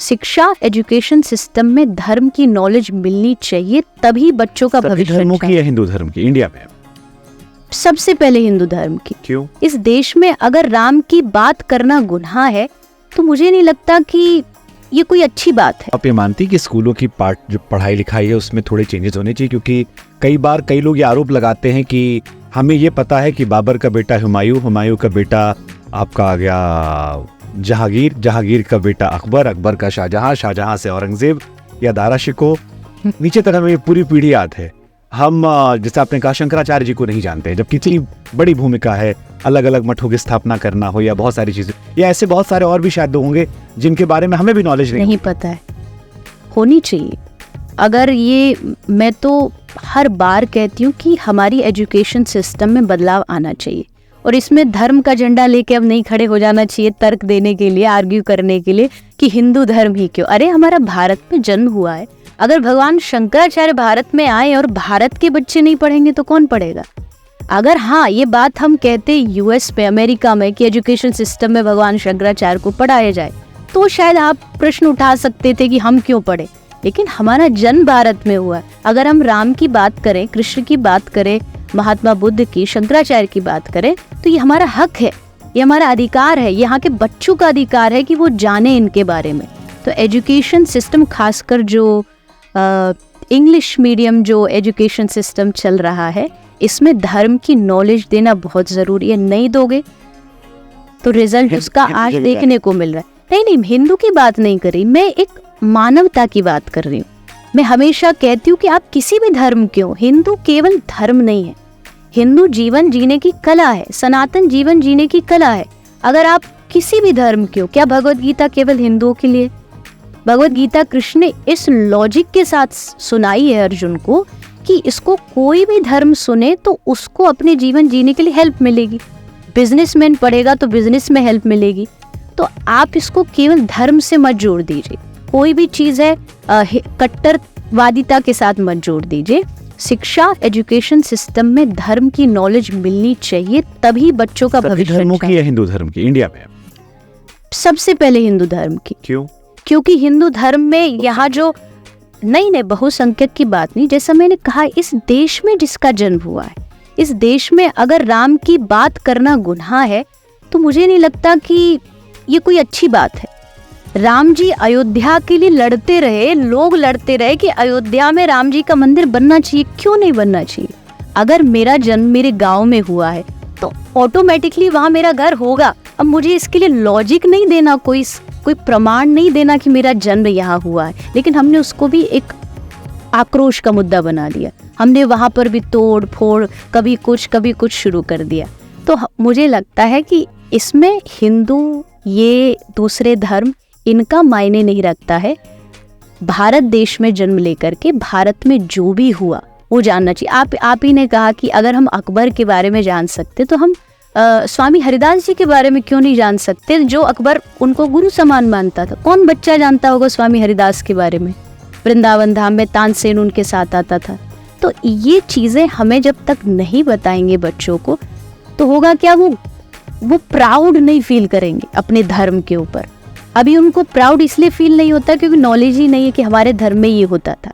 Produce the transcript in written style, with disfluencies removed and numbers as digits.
शिक्षा education system में धर्म की नॉलेज मिलनी चाहिए, तभी बच्चों का भविष्य धर्मों की या हिंदू धर्म की इंडिया में? सबसे पहले हिंदू धर्म की। क्यों? इस देश में अगर राम की बात करना गुनाह है तो मुझे नहीं लगता कि ये कोई अच्छी बात है। आप ये मानती कि स्कूलों की पाठ जो पढ़ाई लिखाई है उसमें थोड़े चेंजेस होने चाहिए? क्योंकि कई बार कई लोग ये आरोप लगाते हैं कि हमें ये पता है कि बाबर का बेटा हुमायूं, हुमायूं का बेटा आपका आ गया जहांगीर, जहांगीर का बेटा अकबर, अकबर का शाहजहां, शाहजहां से औरंगजेब या दारा शिकोह, नीचे तक हमें पूरी पीढ़ी याद है। हम जैसे आपने कहा शंकराचार्य जी को नहीं जानते, जबकि इतनी बड़ी भूमिका है, अलग अलग मठों की स्थापना करना हो या बहुत सारी चीजें, या ऐसे बहुत सारे और भी शायद होंगे जिनके बारे में हमें भी नॉलेज नहीं पता है। होनी चाहिए। अगर ये, मैं तो हर बार कहती हूँ कि हमारी एजुकेशन सिस्टम में बदलाव आना चाहिए और इसमें धर्म का झंडा लेके अब नहीं खड़े हो जाना चाहिए तर्क देने के लिए, आर्ग्यू करने के लिए कि हिंदू धर्म ही क्यों। अरे हमारा भारत में जन्म हुआ है, अगर भगवान शंकराचार्य भारत में आए और भारत के बच्चे नहीं पढ़ेंगे तो कौन पढ़ेगा? अगर हाँ ये बात हम कहते यूएस में, अमेरिका में कि एजुकेशन सिस्टम में भगवान शंकराचार्य को पढ़ाया जाए तो शायद आप प्रश्न उठा सकते थे कि हम क्यों पढ़े, लेकिन हमारा जन्म भारत में हुआ है। अगर हम राम की बात करें, कृष्ण की बात करें, महात्मा बुद्ध की, शंकराचार्य की बात करें तो ये हमारा हक है, ये हमारा अधिकार है, यहाँ के बच्चों का अधिकार है कि वो जाने इनके बारे में। तो एजुकेशन सिस्टम, खासकर जो इंग्लिश मीडियम जो एजुकेशन सिस्टम चल रहा है, इसमें धर्म की नॉलेज देना बहुत जरूरी है। नहीं दोगे तो रिजल्ट उसका आज देखने को मिल रहा है। नहीं, हिंदू की बात नहीं कर रही, मैं एक मानवता की बात कर रही हूँ। मैं हमेशा कहती हूँ कि आप किसी भी धर्म के हो, हिंदू केवल धर्म नहीं है, हिंदू जीवन जीने की कला है, सनातन जीवन जीने की कला है। अगर आप किसी भी धर्म के हो, क्या भगवत गीता केवल हिंदुओं के लिए? भगवत गीता कृष्ण ने इस लॉजिक के साथ सुनाई है अर्जुन को कि इसको कोई भी धर्म सुने तो उसको अपने जीवन जीने के लिए हेल्प मिलेगी। बिजनेसमैन पढ़ेगा तो बिजनेस में हेल्प मिलेगी। तो आप इसको केवल धर्म से मत जोड़ दीजिए, कोई भी चीज है कट्टरवादिता के साथ मत जोड़ दीजिए। शिक्षा एजुकेशन सिस्टम में धर्म की नॉलेज मिलनी चाहिए, तभी बच्चों का भविष्य। धर्मों की या हिंदू धर्म की इंडिया में? सबसे पहले हिंदू धर्म की। क्यों? क्योंकि हिंदू धर्म में यहाँ जो नहीं बहुसंख्यक की बात नहीं, जैसा मैंने कहा, इस देश में जिसका जन्म हुआ है, इस देश में अगर राम की बात करना गुनाह है तो मुझे नहीं लगता कि ये कोई अच्छी बात है। राम जी अयोध्या के लिए लड़ते रहे, लोग लड़ते रहे कि अयोध्या में राम जी का मंदिर बनना चाहिए, क्यों नहीं बनना चाहिए? अगर मेरा जन्म मेरे गांव में हुआ है तो ऑटोमेटिकली वहां मेरा घर होगा। अब मुझे इसके लिए लॉजिक नहीं देना, कोई प्रमाण नहीं देना कि मेरा जन्म यहाँ हुआ है, लेकिन हमने उसको भी एक आक्रोश का मुद्दा बना दिया। हमने वहां पर भी तोड़ फोड़, कभी कुछ शुरू कर दिया। तो मुझे लगता है कि इसमें हिंदू, ये दूसरे धर्म, इनका मायने नहीं रखता है। भारत देश में जन्म लेकर के भारत में जो भी हुआ वो जानना चाहिए। आप ही ने कहा कि अगर हम अकबर के बारे में जान सकते तो हम स्वामी हरिदास जी के बारे में क्यों नहीं जान सकते, जो अकबर उनको गुरु समान मानता था। कौन बच्चा जानता होगा स्वामी हरिदास के बारे में? वृंदावन धाम में तानसेन उनके साथ आता था। तो ये चीजें हमें जब तक नहीं बताएंगे बच्चों को तो होगा क्या, वो प्राउड नहीं फील करेंगे अपने धर्म के ऊपर। अभी उनको प्राउड इसलिए फील नहीं होता क्योंकि नॉलेज ही नहीं है कि हमारे धर्म में ये होता था।